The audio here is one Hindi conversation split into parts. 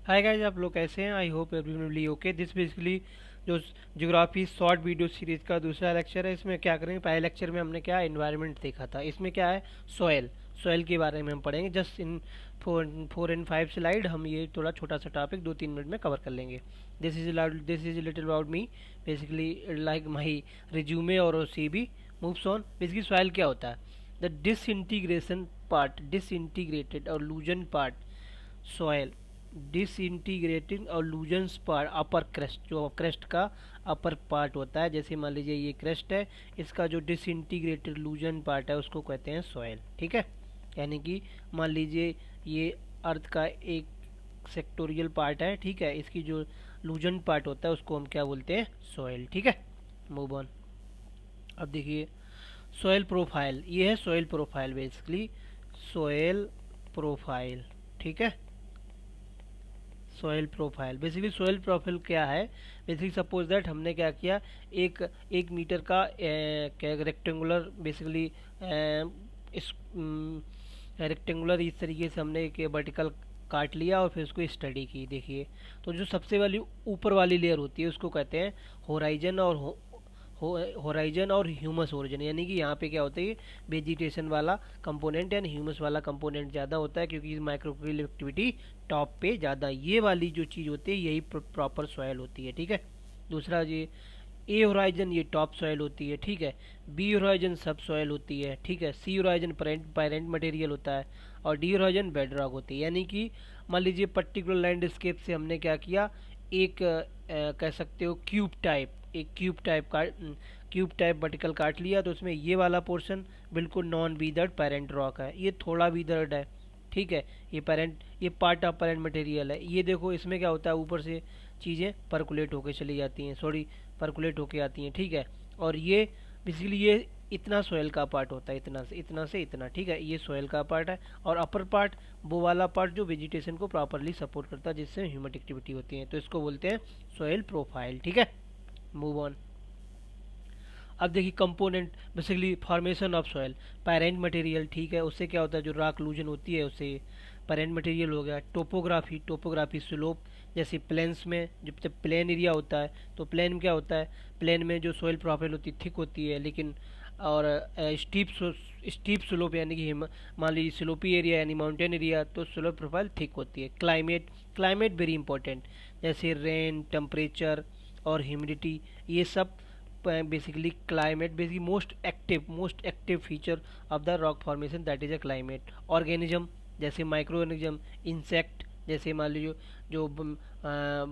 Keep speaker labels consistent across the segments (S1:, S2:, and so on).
S1: हाय गाइस, आप लोग कैसे हैं? I hope everyone okay. This basically जो ज्योग्राफी शॉर्ट वीडियो सीरीज का दूसरा लेक्चर है। इसमें क्या करेंगे, पहले लेक्चर में हमने क्या एनवायरनमेंट देखा था, इसमें क्या है सॉयल। सॉयल के बारे में हम पढ़ेंगे जस्ट इन 4 and 5 स्लाइड। हम ये थोड़ा छोटा सा टॉपिक 2-3 मिनट में कवर कर लेंगे। This is little about me, basically like my resume और C B moves on. Basically soil क्या होता है? द डिसइंटीग्रेशन पार्ट, डिसइंटीग्रेटेड और लूजन पार्ट सॉयल। डिसइंटीग्रेटिंग और लूजन्स पार्ट अपर क्रेस्ट, जो क्रेस्ट का अपर पार्ट होता है, जैसे मान लीजिए ये क्रेस्ट है, इसका जो डिसइंटीग्रेटेड लूजन पार्ट है उसको कहते हैं सॉयल। ठीक है, यानी कि मान लीजिए ये अर्थ का एक सेक्टोरियल पार्ट है, ठीक है, इसकी जो लूजन पार्ट होता है उसको हम क्या बोलते हैं? सॉयल। ठीक है, मूव ऑन। अब देखिए सॉयल प्रोफाइल, ये है soil profile basically, soil profile. ठीक है, soil profile. Basically soil profile क्या है? बेसिकली सपोज दैट हमने क्या किया, एक 1 मीटर का क्या रेक्टेंगुलर, बेसिकली इस रेक्टेंगुलर इस तरीके से हमने एक वर्टिकल काट लिया और फिर उसको स्टडी की। देखिए, तो जो सबसे वाली ऊपर वाली लेयर होती है उसको कहते हैं होराइजन और होराइजन और ह्यूमस ओरिजिन। यानी कि यहाँ पे क्या होता है, वेजिटेशन वाला कंपोनेंट यानी ह्यूमस वाला कंपोनेंट ज़्यादा होता है, क्योंकि माइक्रोक्रियल एक्टिविटी टॉप पे ज़्यादा, ये वाली जो चीज़ होती है यही प्रॉपर सॉयल होती है। ठीक है, दूसरा ये ए होराइजन ये टॉप सॉयल होती है। ठीक है, बी होराइजन सब सॉयल होती है। ठीक है, सी होराइजन पैरेंट मटेरियल होता है और डी होराइजन बेड रॉक होती है। यानी कि मान लीजिए पर्टिकुलर लैंडस्केप से हमने क्या किया, एक कह सकते हो क्यूब टाइप, एक क्यूब टाइप वर्टिकल काट लिया, तो उसमें ये वाला पोर्शन बिल्कुल नॉन वीदर्ड पेरेंट रॉक है, ये थोड़ा वीदर्ड है। ठीक है, ये पार्ट ऑफ पेरेंट मटेरियल है। ये देखो इसमें क्या होता है, ऊपर से चीज़ें परकुलेट होके चली जाती हैं, सॉरी परकुलेट होके आती हैं। ठीक है, और ये बेसिकली ये इतना सोयल का पार्ट होता है, इतना से इतना। ठीक है, ये सोयल का पार्ट है, और अपर पार्ट वो वाला पार्ट जो वेजिटेशन को प्रॉपरली सपोर्ट करता है, जिससे ह्यूमन एक्टिविटी होती है, तो इसको बोलते हैं सोयल प्रोफाइल। ठीक है, मूव ऑन। अब देखिए component, basically formation of soil, parent material. ठीक है, उससे क्या होता है, जो रॉक लूजन होती है उससे पैरेंट मटेरियल हो गया। टोपोग्राफी स्लोप, जैसे प्लेन्स में जब प्लेन एरिया होता है तो प्लेन में क्या होता है, प्लेन में जो सॉयल प्रोफाइल होती है थिक होती है, लेकिन और स्टीप स्लोप यानी कि मान लीजिए स्लोपी एरिया यानी माउंटेन एरिया, तो स्लोप प्रोफाइल थिक होती है। क्लाइमेट वेरी इंपॉर्टेंट, जैसे रेन, टेम्परेचर और ह्यूमिडिटी, ये सब basically climate, basically most active feature of the rock formation, that is a climate. Organism, जैसे माइक्रो ऑर्गेनिज्म, इंसेक्ट, जैसे मान लीजिए जो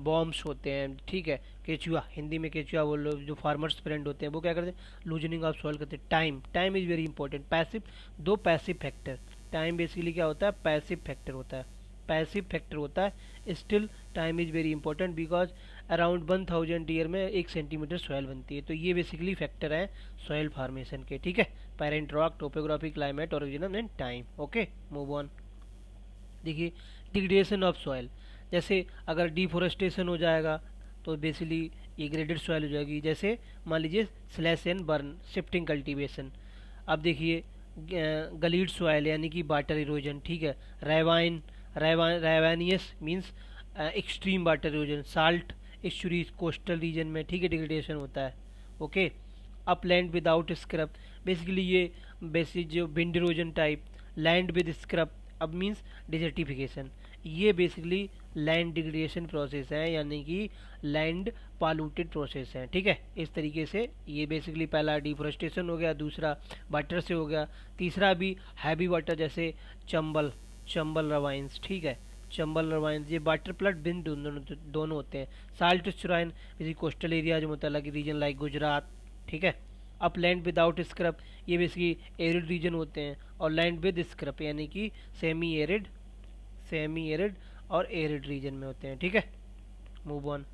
S1: बॉम्ब्स होते हैं। ठीक है, केचुआ, हिंदी में केचुआ बोल लो, जो फार्मर्स फ्रेंड होते हैं वो क्या करते हैं, लूजनिंग ऑफ सॉइल करते हैं। Time is very important. दो पैसिव फैक्टर, टाइम बेसिकली क्या होता है, पैसिव फैक्टर होता है। Still time is very important because around 1000 year में 1 सेंटीमीटर सॉइल बनती है, तो ये बेसिकली फैक्टर है सॉइल फॉर्मेशन के। ठीक है, parent rock, topography, climate, origin and time. Okay, move on. देखिए डिग्रेडेशन ऑफ सॉइल, जैसे अगर डिफोरेस्टेशन हो जाएगा तो बेसिकली ये ग्रेडेड सॉइल हो जाएगी। जैसे मान लीजिए slash and burn, shifting cultivation. अब देखिए गलीड सॉइल यानी कि वाटर इरोजन। ठीक है, ravines means extreme water erosion, salt estuaries coastal region में। ठीक है, डिग्रेडेशन होता है। Okay, upland without scrub, basically ये बेसिक जो wind erosion type. Land with scrub अब मीन्स डिजर्टिफिकेशन, ये बेसिकली लैंड डिग्रेडेशन प्रोसेस है, यानी कि लैंड पॉल्यूटेड प्रोसेस है। ठीक है, इस तरीके से ये बेसिकली पहला डिफोरेस्टेशन हो गया, दूसरा वाटर से हो गया, तीसरा भी हैवी वाटर, जैसे चंबल रवाइंस। ठीक है, चंबल रवाइंस ये वाटर प्लट बिन दोनों होते हैं। साल्ट स्ट्राइन जैसे कोस्टल एरिया जो होता है, अलग रीजन लाइक गुजरात। ठीक है, अप लैंड विदाउट स्क्रब, ये बेसिकली एरिड रीजन होते हैं, और लैंड विद स्क्रब यानी कि सेमी एरिड और एरिड रीजन में होते हैं। ठीक है, मूव ऑन।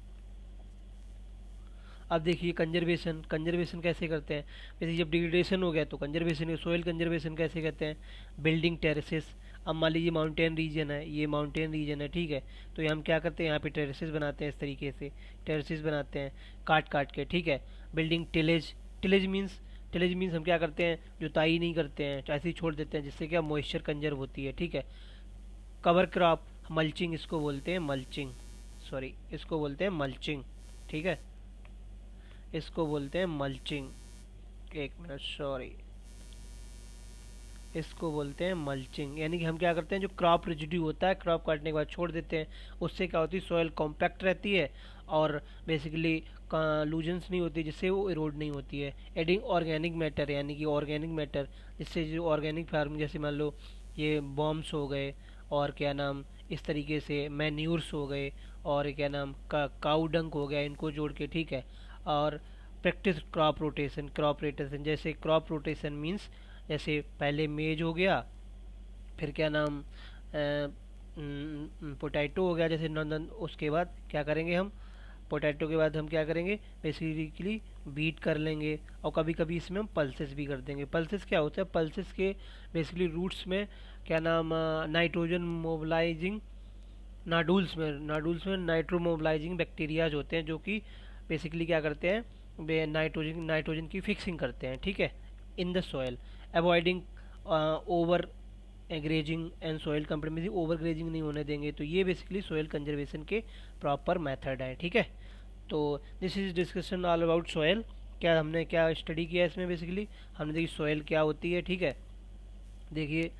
S1: अब देखिए कंजर्वेशन कैसे करते हैं। जैसे जब डिग्रेडेशन हो गया तो कंजर्वेशन, सोइल कंजर्वेशन कैसे करते हैं, बिल्डिंग टेरेसेस। अब मान लीजिए माउंटेन रीजन है, ये माउंटेन रीजन है। ठीक है, तो ये हम क्या करते हैं, यहाँ पे टेरेसेस बनाते हैं, इस तरीके से टेरेसेस बनाते हैं काट के। ठीक है, बिल्डिंग टिलेज मीन्स हम क्या करते हैं, जुताई नहीं करते हैं, ऐसे ही छोड़ देते हैं, जिससे क्या मॉइस्चर कंजर्व होती है। ठीक है, कवर क्रॉप, मल्चिंग इसको बोलते हैं, मल्चिंग, सॉरी इसको बोलते हैं मल्चिंग, ठीक है, इसको बोलते हैं मल्चिंग, एक मिनट सॉरी, इसको बोलते हैं मल्चिंग। यानी कि हम क्या करते हैं, जो क्रॉप रेजिड्यू होता है क्रॉप काटने के बाद छोड़ देते हैं, उससे क्या होती है सॉइल कॉम्पैक्ट रहती है और बेसिकली लूजन्स नहीं होती, जिससे वो इरोड नहीं होती है। एडिंग ऑर्गेनिक मैटर, यानी कि ऑर्गेनिक मैटर, जिससे जो ऑर्गेनिक फार्मिंग, जैसे मान लो ये बॉम्ब्स हो गए और क्या नाम इस तरीके से मैन्यूर्स हो गए और क्या नाम काऊ डंक हो गया, इनको जोड़ के, ठीक है। और practice crop rotation, crop rotation जैसे क्रॉप रोटेशन मीन्स जैसे पहले मेज हो गया, फिर क्या नाम पोटैटो हो गया, जैसे नंदन, उसके बाद क्या करेंगे हम, पोटैटो के बाद हम क्या करेंगे बेसिकली बीट कर लेंगे, और कभी कभी इसमें हम पल्सेस भी कर देंगे। पल्सेस क्या होता है, पल्सेस के बेसिकली रूट्स में क्या नाम नाइट्रोजन मोबिलाइजिंग, नाडुल्स में नाइट्रो मोबिलाइजिंग बैक्टीरियाज होते हैं, जो कि बेसिकली क्या करते हैं, वे नाइट्रोजन की फिक्सिंग करते हैं, ठीक है, in the soil, avoiding over grazing and soil compaction, over grazing नहीं होने देंगे। तो ये बेसिकली सॉइल कंजर्वेशन के प्रॉपर मेथड है, ठीक है। तो this is discussion all about soil. क्या हमने क्या स्टडी किया इसमें, बेसिकली हमने देखी सॉइल क्या होती है, ठीक है, देखिए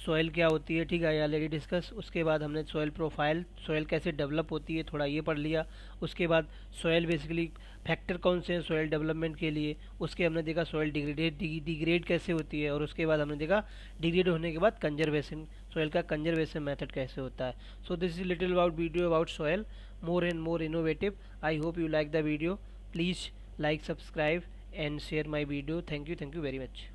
S1: सॉइल क्या होती है, ठीक है, ऑलरेडी डिस्कस। उसके बाद हमने सॉइल प्रोफाइल, सॉइल कैसे डेवलप होती है, थोड़ा ये पढ़ लिया। उसके बाद सॉइल बेसिकली फैक्टर कौन से हैं सॉइल डेवलपमेंट के लिए, उसके हमने देखा सॉइल डिग्रेड कैसे होती है, और उसके बाद हमने देखा डिग्रेड होने के बाद कंजर्वेशन, सॉइल का कंजर्वेशन मेथड कैसे होता है। So this is little about video about soil, more and more innovative. I hope you like the video. Please like, subscribe and share my video. Thank you very much.